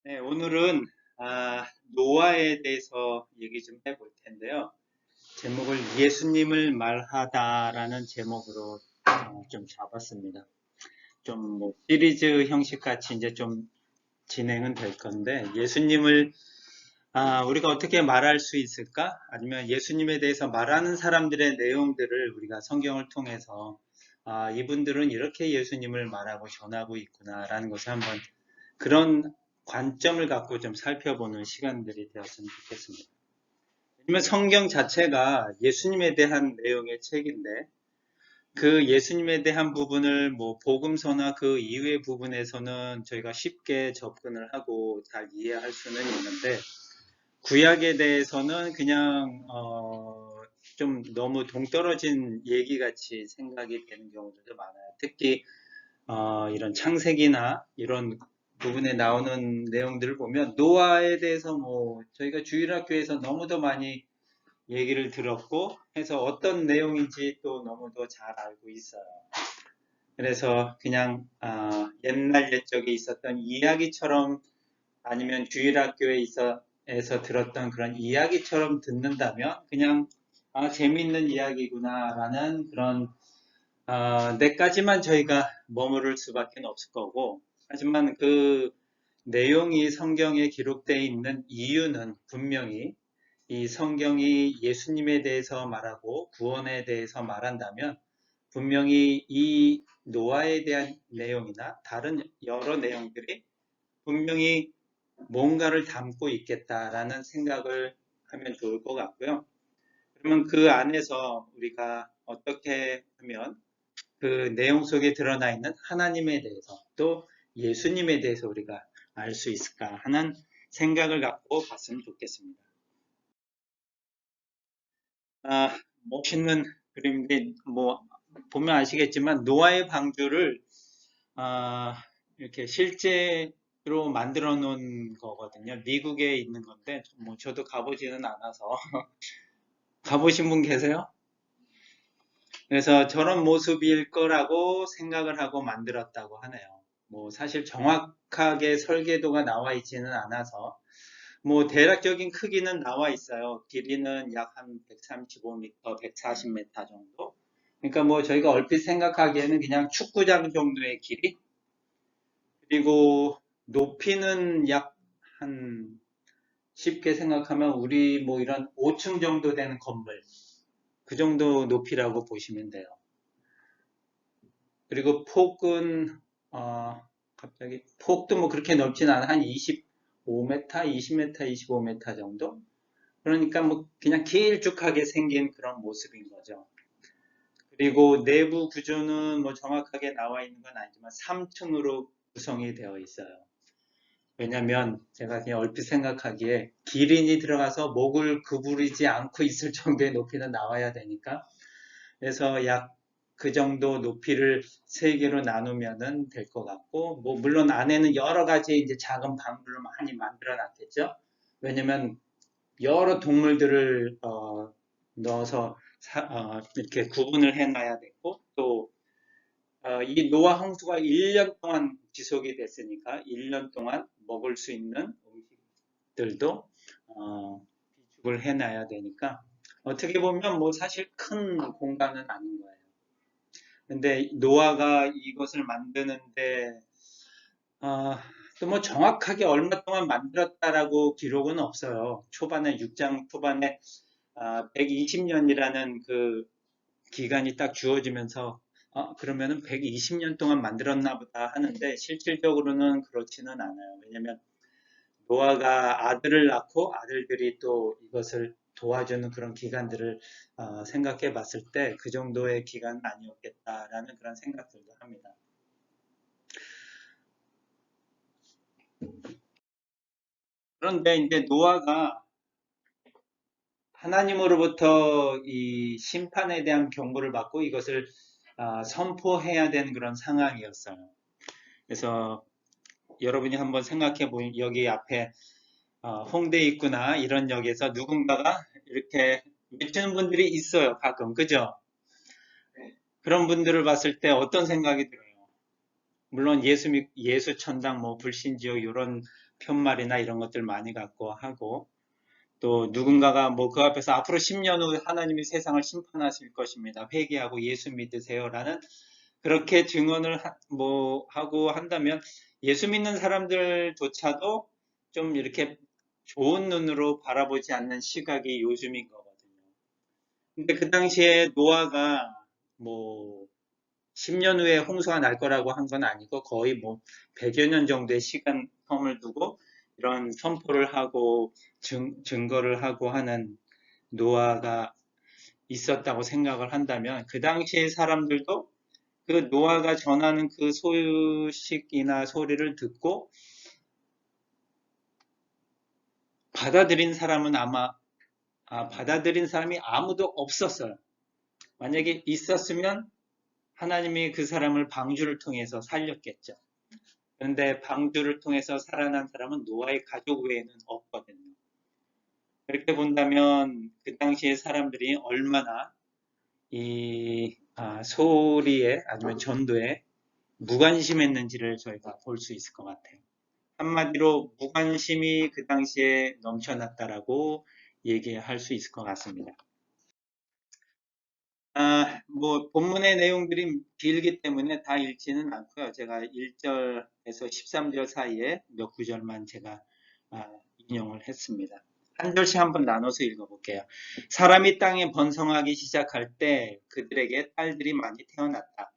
네, 오늘은 노아에 대해서 얘기 좀 해볼 텐데요. 제목을 예수님을 말하다라는 제목으로 좀 잡았습니다. 좀 뭐 시리즈 형식 같이 이제 좀 진행은 될 건데 예수님을 우리가 어떻게 말할 수 있을까? 아니면 예수님에 대해서 말하는 사람들의 내용들을 우리가 성경을 통해서 이분들은 이렇게 예수님을 말하고 전하고 있구나라는 것을 한번 그런 관점을 갖고 좀 살펴보는 시간들이 되었으면 좋겠습니다. 왜냐면 성경 자체가 예수님에 대한 내용의 책인데 그 예수님에 대한 부분을 뭐 복음서나 그 이외의 부분에서는 저희가 쉽게 접근을 하고 잘 이해할 수는 있는데 구약에 대해서는 그냥 좀 너무 동떨어진 얘기같이 생각이 되는 경우들도 많아요. 특히 이런 창세기나 이런 부분에 나오는 내용들을 보면 노아에 대해서 뭐 저희가 주일학교에서 너무도 많이 얘기를 들었고 해서 어떤 내용인지 또 너무도 잘 알고 있어요. 그래서 그냥 옛날 옛적에 있었던 이야기처럼 아니면 주일학교에서 들었던 그런 이야기처럼 듣는다면 그냥 재미있는 이야기구나라는 그런 내까지만 저희가 머무를 수밖에 없을 거고, 하지만 그 내용이 성경에 기록되어 있는 이유는 분명히 이 성경이 예수님에 대해서 말하고 구원에 대해서 말한다면 분명히 이 노아에 대한 내용이나 다른 여러 내용들이 분명히 뭔가를 담고 있겠다라는 생각을 하면 좋을 것 같고요. 그러면 그 안에서 우리가 어떻게 하면 그 내용 속에 드러나 있는 하나님에 대해서 또 예수님에 대해서 우리가 알 수 있을까 하는 생각을 갖고 봤으면 좋겠습니다. 멋있는 그림인데 뭐 보면 아시겠지만 노아의 방주를 아, 이렇게 실제로 만들어 놓은 거거든요. 미국에 있는 건데 뭐 저도 가보지는 않아서 가보신 분 계세요? 그래서 저런 모습일 거라고 생각을 하고 만들었다고 하네요. 뭐 사실 정확하게 설계도가 나와 있지는 않아서 뭐 대략적인 크기는 나와 있어요. 길이는 약 한 135m, 140m 정도. 그러니까 뭐 저희가 얼핏 생각하기에는 그냥 축구장 정도의 길이 그리고 높이는 약 한 쉽게 생각하면 우리 뭐 이런 5층 정도 되는 건물 그 정도 높이라고 보시면 돼요. 그리고 폭은 갑자기 폭도 뭐 그렇게 넓진 않아 한 25m, 20m, 25m 정도. 그러니까 뭐 그냥 길쭉하게 생긴 그런 모습인 거죠. 그리고 내부 구조는 뭐 정확하게 나와 있는 건 아니지만 3층으로 구성이 되어 있어요. 왜냐면 제가 그냥 얼핏 생각하기에 기린이 들어가서 목을 구부리지 않고 있을 정도의 높이는 나와야 되니까 그래서 약 그 정도 높이를 세 개로 나누면은 될 것 같고, 뭐, 물론 안에는 여러 가지 이제 작은 방들로 많이 만들어 놨겠죠? 왜냐면 여러 동물들을, 넣어서, 이렇게 구분을 해 놔야 되고, 또, 이 노아 홍수가 1년 동안 지속이 됐으니까, 1년 동안 먹을 수 있는 음식들도, 비축을 해 놔야 되니까, 어떻게 보면 뭐 사실 큰 공간은 아닌 거예요. 근데 노아가 이것을 만드는데 또 뭐 정확하게 얼마 동안 만들었다라고 기록은 없어요. 초반에 6장 초반에 120년이라는 그 기간이 딱 주어지면서 그러면은 120년 동안 만들었나 보다 하는데 실질적으로는 그렇지는 않아요. 왜냐면 노아가 아들을 낳고 아들들이 또 이것을 도와주는 그런 기간들을 생각해 봤을 때 그 정도의 기간은 아니었겠다라는 그런 생각들도 합니다. 그런데 이제 노아가 하나님으로부터 이 심판에 대한 경고를 받고 이것을 선포해야 되는 그런 상황이었어요. 그래서 여러분이 한번 생각해 보면 여기 앞에 홍대 입구나 이런 역에서 누군가가 이렇게 외치는 분들이 있어요. 가끔. 그죠? 그런 분들을 봤을 때 어떤 생각이 들어요? 물론 예수 천당, 뭐 불신지옥 이런 편말이나 이런 것들 많이 갖고 하고, 또 누군가가 뭐 그 앞에서 앞으로 10년 후 하나님이 세상을 심판하실 것입니다. 회개하고 예수 믿으세요라는 그렇게 증언을 뭐 하고 한다면 예수 믿는 사람들조차도 좀 이렇게 좋은 눈으로 바라보지 않는 시각이 요즘인 거거든요. 근데 그 당시에 노아가 뭐 10년 후에 홍수가 날 거라고 한 건 아니고 거의 뭐 100여 년 정도의 시간 텀을 두고 이런 선포를 하고 증거를 하고 하는 노아가 있었다고 생각을 한다면 그 당시의 사람들도 그 노아가 전하는 그 소식이나 소리를 듣고 받아들인 사람은 받아들인 사람이 아무도 없었어요. 만약에 있었으면 하나님이 그 사람을 방주를 통해서 살렸겠죠. 그런데 방주를 통해서 살아난 사람은 노아의 가족 외에는 없거든요. 그렇게 본다면 그 당시의 사람들이 얼마나 이 소리에 아니면 전도에 무관심했는지를 저희가 볼 수 있을 것 같아요. 한마디로 무관심이 그 당시에 넘쳐났다라고 얘기할 수 있을 것 같습니다. 뭐 본문의 내용들이 길기 때문에 다 읽지는 않고요. 제가 1절에서 13절 사이에 몇 구절만 제가 인용을 했습니다. 한 절씩 한번 나눠서 읽어볼게요. 사람이 땅에 번성하기 시작할 때 그들에게 딸들이 많이 태어났다.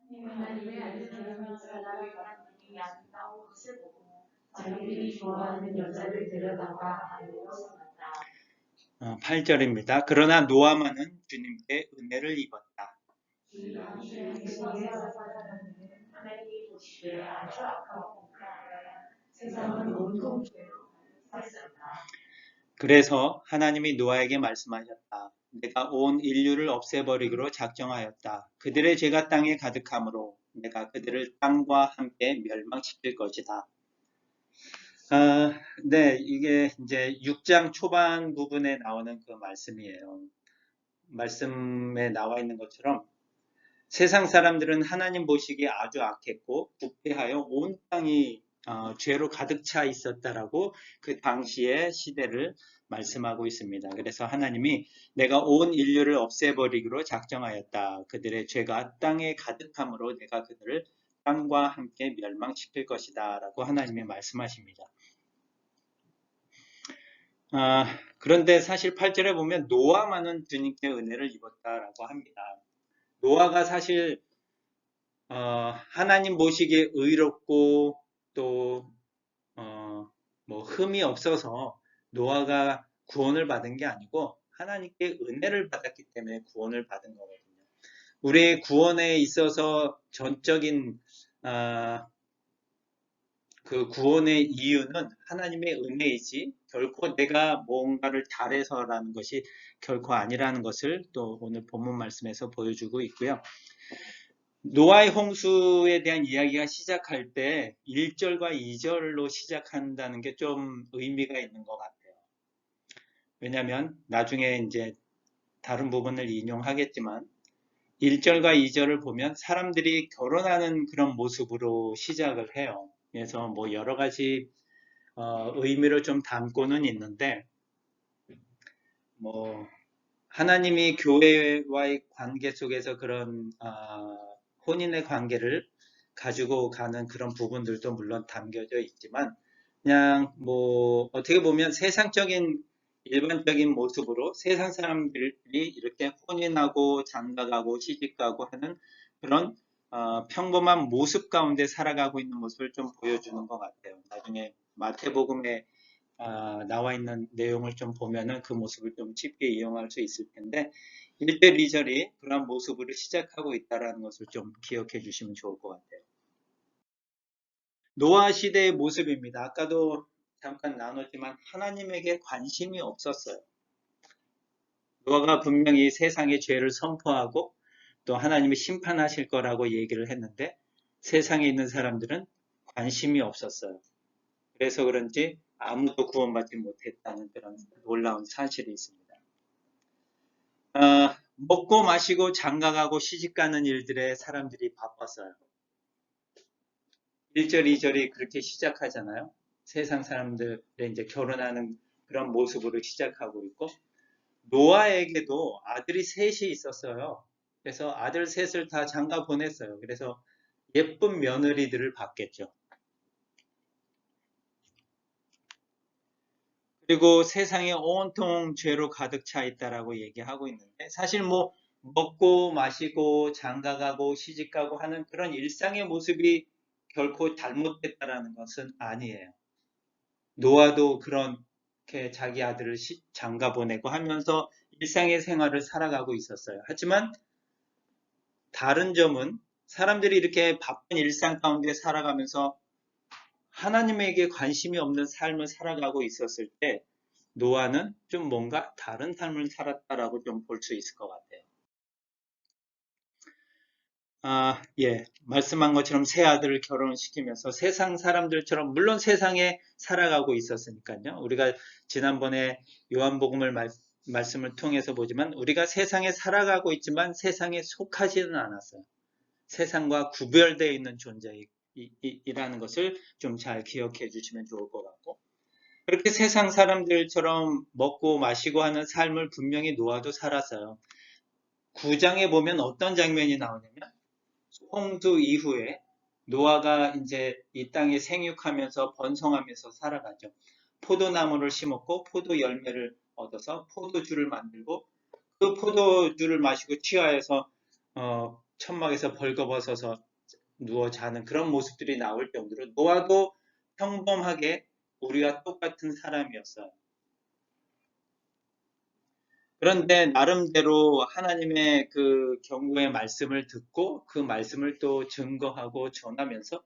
하나님의 아들처럼 사람이 하나님이 아름다운 것을 보고 자기들이 좋아하는 여자를 데려다가 아내로 삼았다. 8절입니다. 그러나 노아만은 주님께 은혜를 입었다. 이 당시에 세상에 살아가는 하나님이 보시기에 아주 악하고 불안하여 세상은 온통 죄로 가득했었다. 그래서 하나님이 노아에게 말씀하셨다. 내가 온 인류를 없애버리기로 작정하였다. 그들의 죄가 땅에 가득하므로 내가 그들을 땅과 함께 멸망시킬 것이다. 네, 이게 이제 6장 초반 부분에 나오는 그 말씀이에요. 말씀에 나와 있는 것처럼 세상 사람들은 하나님 보시기에 아주 악했고 부패하여 온 땅이 죄로 가득 차 있었다라고 그 당시의 시대를 말씀하고 있습니다. 그래서 하나님이 내가 온 인류를 없애버리기로 작정하였다. 그들의 죄가 땅에 가득함으로 내가 그들을 땅과 함께 멸망시킬 것이다 라고 하나님이 말씀하십니다. 그런데 사실 8절에 보면 노아만은 주님께 은혜를 입었다라고 합니다. 노아가 사실 하나님 보시기에 의롭고 또 뭐 흠이 없어서 노아가 구원을 받은 게 아니고 하나님께 은혜를 받았기 때문에 구원을 받은 거거든요. 우리의 구원에 있어서 전적인 그 구원의 이유는 하나님의 은혜이지 결코 내가 뭔가를 잘해서라는 것이 결코 아니라는 것을 또 오늘 본문 말씀에서 보여주고 있고요. 노아의 홍수에 대한 이야기가 시작할 때 1절과 2절로 시작한다는 게 좀 의미가 있는 것 같아요. 왜냐하면 나중에 이제 다른 부분을 인용하겠지만 1절과 2절을 보면 사람들이 결혼하는 그런 모습으로 시작을 해요. 그래서 뭐 여러 가지 의미를 좀 담고는 있는데 뭐 하나님이 교회와의 관계 속에서 그런 혼인의 관계를 가지고 가는 그런 부분들도 물론 담겨져 있지만 그냥 뭐 어떻게 보면 세상적인 일반적인 모습으로 세상 사람들이 이렇게 혼인하고 장가가고 시집가고 하는 그런 평범한 모습 가운데 살아가고 있는 모습을 좀 보여주는 것 같아요. 나중에 마태복음에 나와 있는 내용을 좀 보면은 그 모습을 좀 쉽게 이용할 수 있을 텐데 1절, 2절이 그런 모습으로 시작하고 있다는 것을 좀 기억해 주시면 좋을 것 같아요. 노아 시대의 모습입니다. 아까도 잠깐 나눴지만 하나님에게 관심이 없었어요. 노아가 분명히 세상의 죄를 선포하고 또 하나님이 심판하실 거라고 얘기를 했는데 세상에 있는 사람들은 관심이 없었어요. 그래서 그런지 아무도 구원받지 못했다는 그런 놀라운 사실이 있습니다. 먹고 마시고 장가가고 시집가는 일들에 사람들이 바빴어요. 1절, 2절이 그렇게 시작하잖아요. 세상 사람들의 이제 결혼하는 그런 모습으로 시작하고 있고, 노아에게도 아들이 셋이 있었어요. 그래서 아들 셋을 다 장가 보냈어요. 그래서 예쁜 며느리들을 받겠죠. 그리고 세상에 온통 죄로 가득 차 있다라고 얘기하고 있는데, 사실 뭐 먹고 마시고 장가가고 시집가고 하는 그런 일상의 모습이 결코 잘못됐다라는 것은 아니에요. 노아도 그렇게 자기 아들을 장가 보내고 하면서 일상의 생활을 살아가고 있었어요. 하지만 다른 점은 사람들이 이렇게 바쁜 일상 가운데 살아가면서 하나님에게 관심이 없는 삶을 살아가고 있었을 때 노아는 좀 뭔가 다른 삶을 살았다라고 좀 볼 수 있을 것 같아요. 예. 말씀한 것처럼 새 아들을 결혼시키면서 세상 사람들처럼 물론 세상에 살아가고 있었으니까요. 우리가 지난번에 요한복음을 말씀을 통해서 보지만 우리가 세상에 살아가고 있지만 세상에 속하지는 않았어요. 세상과 구별되어 있는 존재이라는 것을 좀 잘 기억해 주시면 좋을 것 같고, 그렇게 세상 사람들처럼 먹고 마시고 하는 삶을 분명히 노아도 살았어요. 9장에 보면 어떤 장면이 나오냐면 홍수 이후에 노아가 이제 이 땅에 생육하면서 번성하면서 살아가죠. 포도나무를 심었고 포도 열매를 얻어서 포도주를 만들고 그 포도주를 마시고 취하여서 천막에서 벌거벗어서 누워 자는 그런 모습들이 나올 정도로 노아도 평범하게 우리와 똑같은 사람이었어요. 그런데 나름대로 하나님의 그 경고의 말씀을 듣고 그 말씀을 또 증거하고 전하면서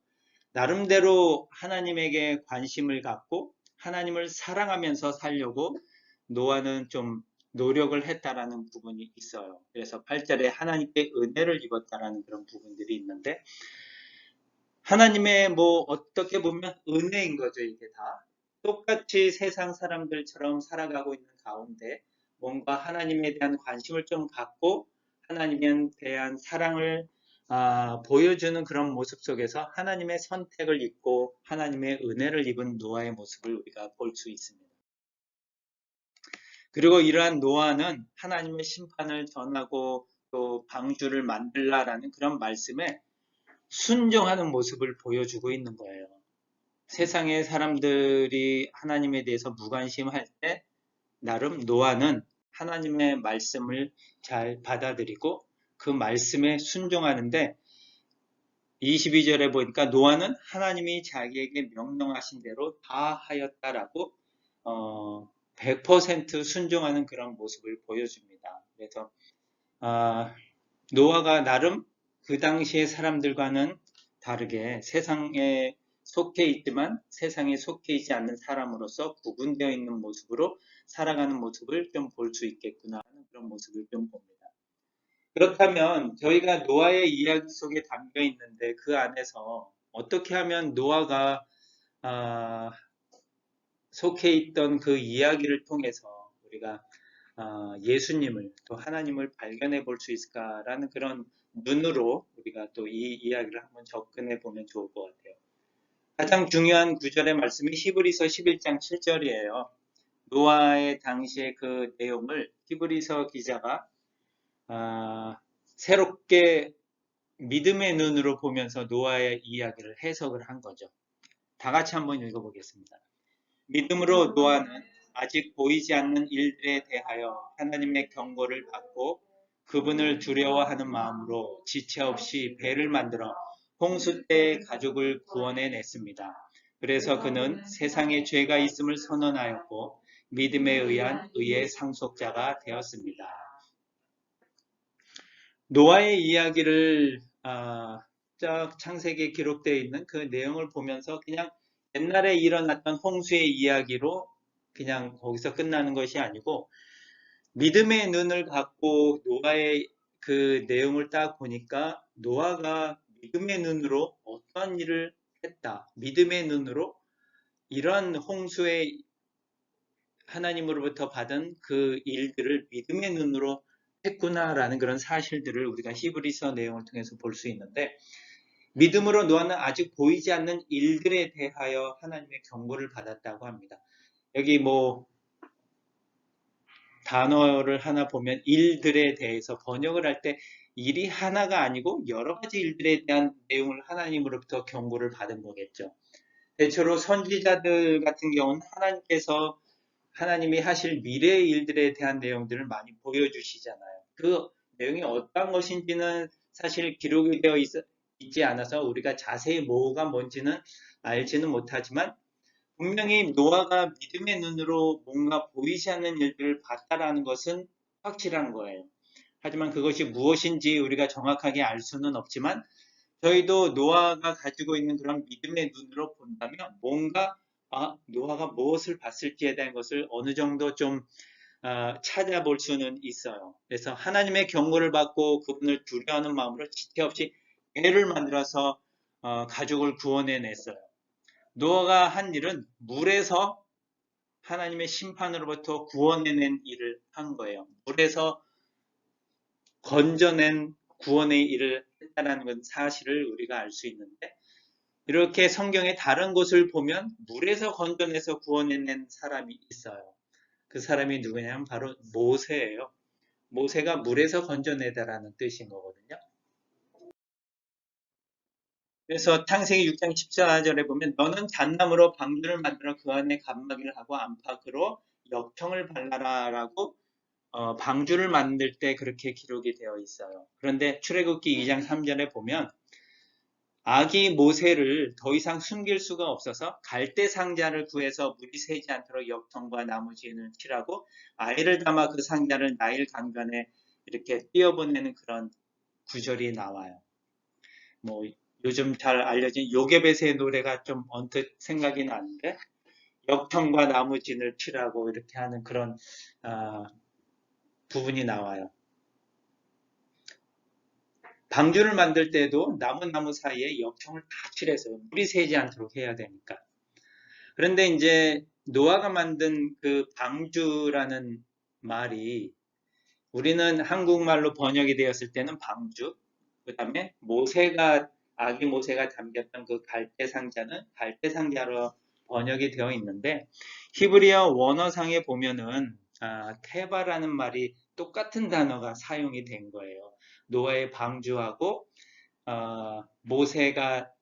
나름대로 하나님에게 관심을 갖고 하나님을 사랑하면서 살려고 노아는 좀 노력을 했다라는 부분이 있어요. 그래서 8절에 하나님께 은혜를 입었다라는 그런 부분들이 있는데, 하나님의 뭐 어떻게 보면 은혜인 거죠, 이게 다. 똑같이 세상 사람들처럼 살아가고 있는 가운데 뭔가 하나님에 대한 관심을 좀 갖고 하나님에 대한 사랑을 보여주는 그런 모습 속에서 하나님의 선택을 입고 하나님의 은혜를 입은 노아의 모습을 우리가 볼 수 있습니다. 그리고 이러한 노아는 하나님의 심판을 전하고 또 방주를 만들라라는 그런 말씀에 순종하는 모습을 보여주고 있는 거예요. 세상의 사람들이 하나님에 대해서 무관심할 때 나름 노아는 하나님의 말씀을 잘 받아들이고 그 말씀에 순종하는데, 22절에 보니까 노아는 하나님이 자기에게 명령하신 대로 다 하였다라고 100% 순종하는 그런 모습을 보여줍니다. 그래서 노아가 나름 그 당시의 사람들과는 다르게 세상에 속해 있지만 세상에 속해 있지 않는 사람으로서 구분되어 있는 모습으로 살아가는 모습을 좀 볼 수 있겠구나 하는 그런 모습을 좀 봅니다. 그렇다면 저희가 노아의 이야기 속에 담겨 있는데 그 안에서 어떻게 하면 노아가 속해 있던 그 이야기를 통해서 우리가 예수님을 또 하나님을 발견해 볼 수 있을까라는 그런 눈으로 우리가 또 이 이야기를 한번 접근해 보면 좋을 것 같아요. 가장 중요한 구절의 말씀이 히브리서 11장 7절이에요. 노아의 당시의 그 내용을 히브리서 기자가 새롭게 믿음의 눈으로 보면서 노아의 이야기를 해석을 한 거죠. 다 같이 한번 읽어보겠습니다. 믿음으로 노아는 아직 보이지 않는 일들에 대하여 하나님의 경고를 받고 그분을 두려워하는 마음으로 지체 없이 배를 만들어 홍수 때의 가족을 구원해냈습니다. 그래서 그는 세상에 죄가 있음을 선언하였고 믿음에 의한 의의 상속자가 되었습니다. 노아의 이야기를 쫙 창세기에 기록되어 있는 그 내용을 보면서 그냥 옛날에 일어났던 홍수의 이야기로 그냥 거기서 끝나는 것이 아니고 믿음의 눈을 갖고 노아의 그 내용을 딱 보니까 노아가 믿음의 눈으로 어떤 일을 했다. 믿음의 눈으로 이런 홍수의 하나님으로부터 받은 그 일들을 믿음의 눈으로 했구나라는 그런 사실들을 우리가 히브리서 내용을 통해서 볼 수 있는데, 믿음으로 노아는 아직 보이지 않는 일들에 대하여 하나님의 경고를 받았다고 합니다. 여기 뭐 단어를 하나 보면 일들에 대해서 번역을 할 때 일이 하나가 아니고 여러 가지 일들에 대한 내용을 하나님으로부터 경고를 받은 거겠죠. 대체로 선지자들 같은 경우는 하나님이 하실 미래의 일들에 대한 내용들을 많이 보여주시잖아요. 그 내용이 어떤 것인지는 사실 기록이 되어 있지 않아서 우리가 자세히 뭐가 뭔지는 알지는 못하지만 분명히 노아가 믿음의 눈으로 뭔가 보이지 않는 일들을 봤다라는 것은 확실한 거예요. 하지만 그것이 무엇인지 우리가 정확하게 알 수는 없지만 저희도 노아가 가지고 있는 그런 믿음의 눈으로 본다면 뭔가 노아가 무엇을 봤을지에 대한 것을 어느 정도 좀 찾아볼 수는 있어요. 그래서 하나님의 경고를 받고 그분을 두려워하는 마음으로 지체 없이 애를 만들어서 가족을 구원해냈어요. 노아가 한 일은 물에서 하나님의 심판으로부터 구원해낸 일을 한 거예요. 물에서 건져낸 구원의 일을 했다는 건 사실을 우리가 알 수 있는데 이렇게 성경의 다른 곳을 보면 물에서 건져내서 구원해낸 사람이 있어요. 그 사람이 누구냐면 바로 모세예요. 모세가 물에서 건져내다라는 뜻인 거거든요. 그래서 창세기 6장 14절에 보면 너는 잣나무로 방주를 만들어 그 안에 감마기를 하고 안팎으로 역청을 발라라 라고 방주를 만들 때 그렇게 기록이 되어 있어요. 그런데 출애굽기 2장 3절에 보면 아기 모세를 더 이상 숨길 수가 없어서 갈대 상자를 구해서 물이 새지 않도록 역청과 나무진을 칠하고 아이를 담아 그 상자를 나일 강변에 이렇게 띄어보내는 그런 구절이 나와요. 뭐 요즘 잘 알려진 요게벳의 노래가 좀 언뜻 생각이 나는데 역청과 나무진을 칠하고 이렇게 하는 그런 부분이 나와요. 방주를 만들 때도 나무 사이에 역청을 다 칠해서 물이 새지 않도록 해야 되니까. 그런데 이제 노아가 만든 그 방주라는 말이 우리는 한국말로 번역이 되었을 때는 방주, 그 다음에 아기 모세가 담겼던 그 갈대 상자는 갈대 상자로 번역이 되어 있는데 히브리어 원어상에 보면은 테바라는 말이 똑같은 단어가 사용이 된 거예요. 노아의 방주하고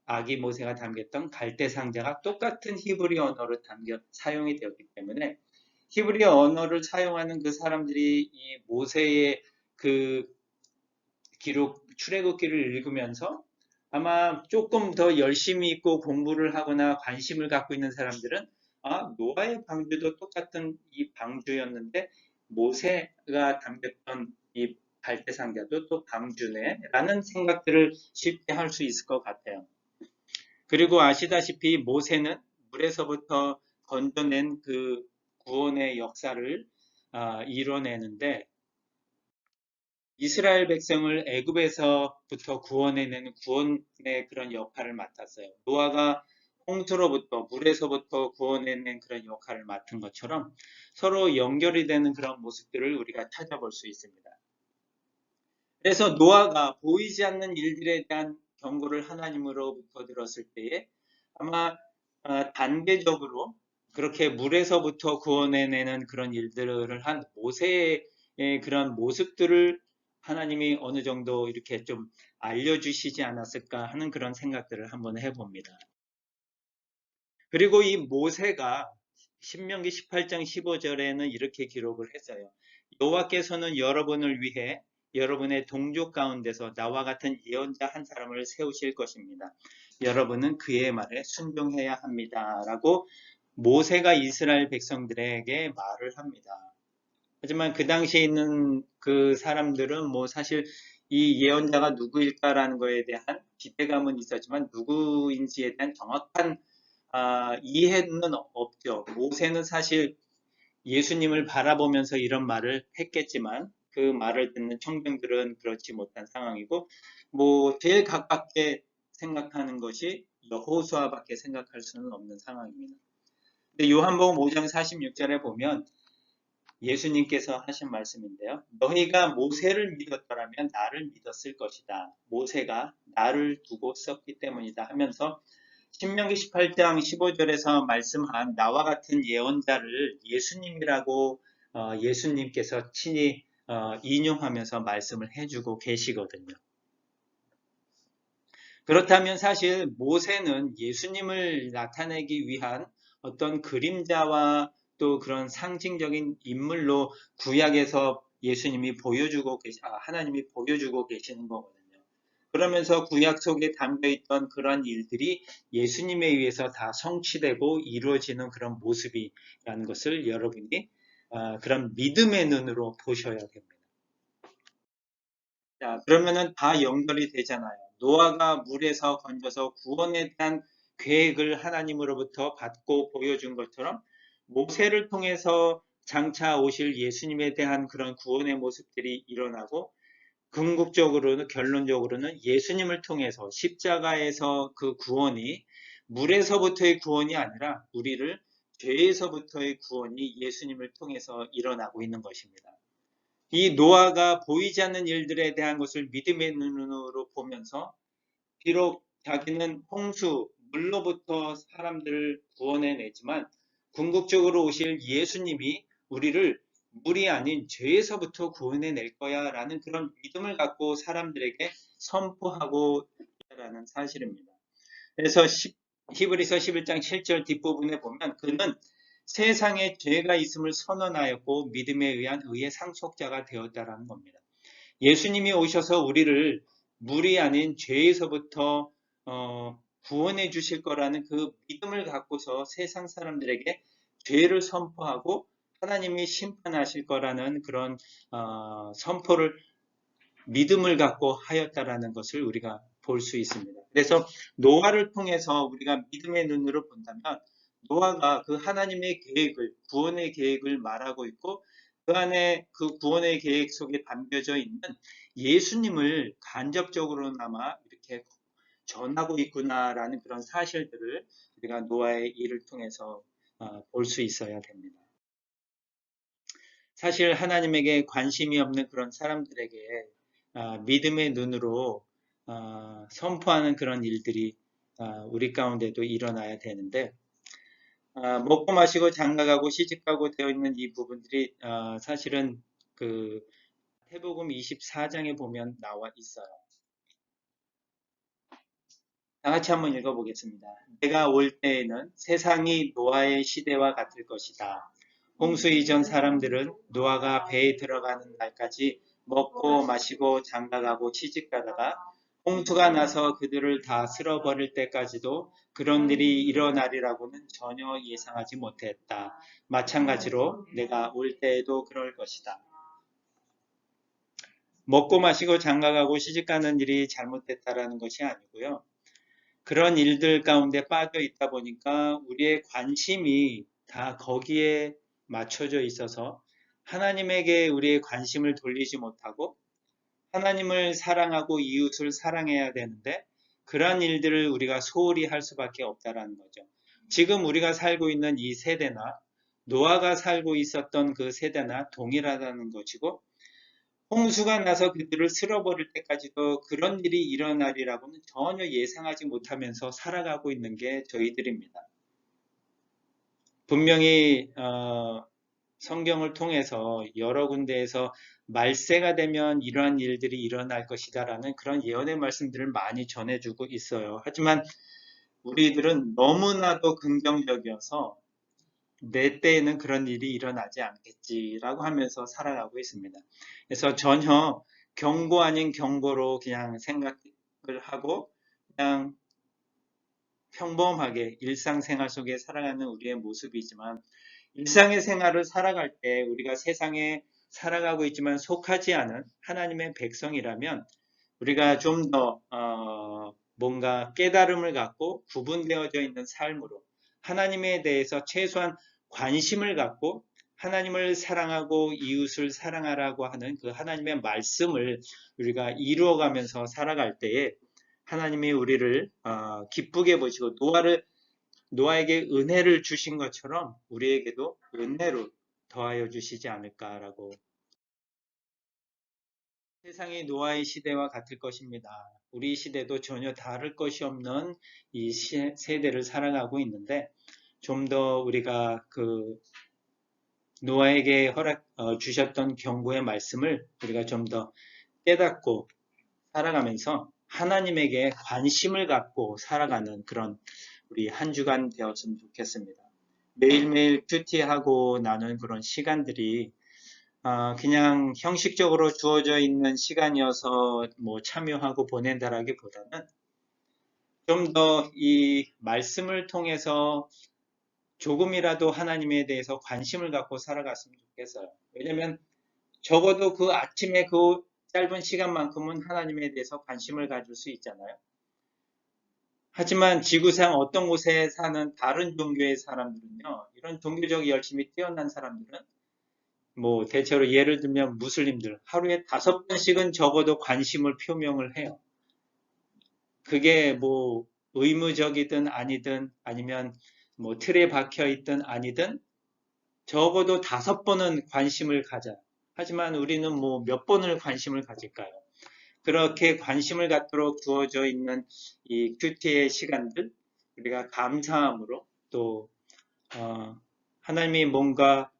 아기 모세가 담겼던 갈대 상자가 똑같은 히브리 언어로 사용이 되었기 때문에 히브리어 언어를 사용하는 그 사람들이 이 모세의 그 출애굽기를 읽으면서 아마 조금 더 열심히 있고 공부를 하거나 관심을 갖고 있는 사람들은 노아의 방주도 똑같은 이 방주였는데 모세가 담겼던 이 갈대 상자도 또 방주네 라는 생각들을 쉽게 할 수 있을 것 같아요. 그리고 아시다시피 모세는 물에서부터 건져낸 그 구원의 역사를 이뤄내는데 이스라엘 백성을 애굽에서부터 구원해내는 구원의 그런 역할을 맡았어요. 노아가 물에서부터 구원해낸 그런 역할을 맡은 것처럼 서로 연결이 되는 그런 모습들을 우리가 찾아볼 수 있습니다. 그래서 노아가 보이지 않는 일들에 대한 경고를 하나님으로부터 들었을 때에 아마 단계적으로 그렇게 물에서부터 구원해내는 그런 일들을 한 모세의 그런 모습들을 하나님이 어느 정도 이렇게 좀 알려주시지 않았을까 하는 그런 생각들을 한번 해봅니다. 그리고 이 모세가 신명기 18장 15절에는 이렇게 기록을 했어요. 여호와께서는 여러분을 위해 여러분의 동족 가운데서 나와 같은 예언자 한 사람을 세우실 것입니다. 여러분은 그의 말에 순종해야 합니다. 라고 모세가 이스라엘 백성들에게 말을 합니다. 하지만 그 당시에 있는 그 사람들은 뭐 사실 이 예언자가 누구일까라는 거에 대한 기대감은 있었지만 누구인지에 대한 정확한 이해는 없죠. 모세는 사실 예수님을 바라보면서 이런 말을 했겠지만 그 말을 듣는 청중들은 그렇지 못한 상황이고 뭐 제일 가깝게 생각하는 것이 여호수아밖에 생각할 수는 없는 상황입니다. 근데 요한복음 5장 46절에 보면 예수님께서 하신 말씀인데요. 너희가 모세를 믿었더라면 나를 믿었을 것이다. 모세가 나를 두고 썼기 때문이다 하면서 신명기 18장 15절에서 말씀한 나와 같은 예언자를 예수님이라고 예수님께서 친히 인용하면서 말씀을 해주고 계시거든요. 그렇다면 사실 모세는 예수님을 나타내기 위한 어떤 그림자와 또 그런 상징적인 인물로 구약에서 예수님이 하나님이 보여주고 계시는 거거든요. 그러면서 구약 속에 담겨있던 그런 일들이 예수님에 의해서 다 성취되고 이루어지는 그런 모습이라는 것을 여러분이 그런 믿음의 눈으로 보셔야 됩니다. 자, 그러면은 다 연결이 되잖아요. 노아가 물에서 건져서 구원에 대한 계획을 하나님으로부터 받고 보여준 것처럼 모세를 통해서 장차 오실 예수님에 대한 그런 구원의 모습들이 일어나고 결론적으로는 예수님을 통해서 십자가에서 그 구원이 물에서부터의 구원이 아니라 우리를 죄에서부터의 구원이 예수님을 통해서 일어나고 있는 것입니다. 이 노아가 보이지 않는 일들에 대한 것을 믿음의 눈으로 보면서 비록 자기는 물로부터 사람들을 구원해내지만 궁극적으로 오실 예수님이 우리를 물이 아닌 죄에서부터 구원해낼 거야 라는 그런 믿음을 갖고 사람들에게 선포하고 있다는 사실입니다. 그래서 히브리서 11장 7절 뒷부분에 보면 그는 세상에 죄가 있음을 선언하였고 믿음에 의한 의의 상속자가 되었다라는 겁니다. 예수님이 오셔서 우리를 물이 아닌 죄에서부터 구원해 주실 거라는 그 믿음을 갖고서 세상 사람들에게 죄를 선포하고 하나님이 심판하실 거라는 그런 선포를 믿음을 갖고 하였다라는 것을 우리가 볼 수 있습니다. 그래서 노아를 통해서 우리가 믿음의 눈으로 본다면 노아가 그 하나님의 계획을, 구원의 계획을 말하고 있고 그 안에 그 구원의 계획 속에 담겨져 있는 예수님을 간접적으로나마 이렇게 전하고 있구나라는 그런 사실들을 우리가 노아의 일을 통해서 볼 수 있어야 됩니다. 사실 하나님에게 관심이 없는 그런 사람들에게 믿음의 눈으로 선포하는 그런 일들이 우리 가운데도 일어나야 되는데 먹고 마시고 장가가고 시집가고 되어 있는 이 부분들이 사실은 그 마태복음 24장에 보면 나와 있어요. 다 같이 한번 읽어보겠습니다. 내가 올 때에는 세상이 노아의 시대와 같을 것이다. 홍수 이전 사람들은 노아가 배에 들어가는 날까지 먹고 마시고 장가가고 시집가다가 홍수가 나서 그들을 다 쓸어버릴 때까지도 그런 일이 일어나리라고는 전혀 예상하지 못했다. 마찬가지로 내가 올 때에도 그럴 것이다. 먹고 마시고 장가가고 시집가는 일이 잘못됐다라는 것이 아니고요. 그런 일들 가운데 빠져 있다 보니까 우리의 관심이 다 거기에 맞춰져 있어서 하나님에게 우리의 관심을 돌리지 못하고 하나님을 사랑하고 이웃을 사랑해야 되는데 그러한 일들을 우리가 소홀히 할 수밖에 없다라는 거죠. 지금 우리가 살고 있는 이 세대나 노아가 살고 있었던 그 세대나 동일하다는 것이고 홍수가 나서 그들을 쓸어버릴 때까지도 그런 일이 일어나리라고는 전혀 예상하지 못하면서 살아가고 있는 게 저희들입니다. 분명히 성경을 통해서 여러 군데에서 말세가 되면 이러한 일들이 일어날 것이다라는 그런 예언의 말씀들을 많이 전해주고 있어요. 하지만 우리들은 너무나도 긍정적이어서 내 때에는 그런 일이 일어나지 않겠지라고 하면서 살아가고 있습니다. 그래서 전혀 경고 아닌 경고로 그냥 생각을 하고 그냥 평범하게 일상생활 속에 살아가는 우리의 모습이지만 일상의 생활을 살아갈 때 우리가 세상에 살아가고 있지만 속하지 않은 하나님의 백성이라면 우리가 좀 더 뭔가 깨달음을 갖고 구분되어져 있는 삶으로 하나님에 대해서 최소한 관심을 갖고 하나님을 사랑하고 이웃을 사랑하라고 하는 그 하나님의 말씀을 우리가 이루어가면서 살아갈 때에 하나님이 우리를 기쁘게 보시고 노아에게 은혜를 주신 것처럼 우리에게도 은혜로 더하여 주시지 않을까라고. 세상이 노아의 시대와 같을 것입니다. 우리 시대도 전혀 다를 것이 없는 이 세대를 살아가고 있는데, 좀 더 우리가 그 노아에게 주셨던 경고의 말씀을 우리가 좀 더 깨닫고 살아가면서 하나님에게 관심을 갖고 살아가는 그런 우리 한 주간 되었으면 좋겠습니다. 매일매일 큐티하고 나눈 그런 시간들이 그냥 형식적으로 주어져 있는 시간이어서 뭐 참여하고 보낸다라기보다는 좀 더 이 말씀을 통해서 조금이라도 하나님에 대해서 관심을 갖고 살아갔으면 좋겠어요. 왜냐면 적어도 그 아침에 그 짧은 시간만큼은 하나님에 대해서 관심을 가질 수 있잖아요. 하지만 지구상 어떤 곳에 사는 다른 종교의 사람들은요, 이런 종교적 열심이 뛰어난 사람들은 뭐 대체로 예를 들면 무슬림들 하루에 5번씩은 적어도 관심을 표명을 해요. 그게 뭐 의무적이든 아니든 아니면 뭐 틀에 박혀 있든 아니든 적어도 5번은 관심을 가져요. 하지만 우리는 뭐 몇 번을 관심을 가질까요? 그렇게 관심을 갖도록 주어져 있는 이 큐티의 시간들, 우리가 감사함으로 또 하나님이 뭔가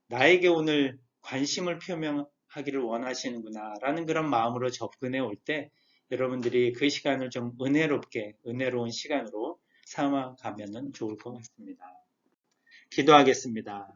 나에게 오늘 관심을 표명하기를 원하시는구나 라는 그런 마음으로 접근해 올 때 여러분들이 그 시간을 좀 은혜로운 시간으로 삼아가면 좋을 것 같습니다. 기도하겠습니다.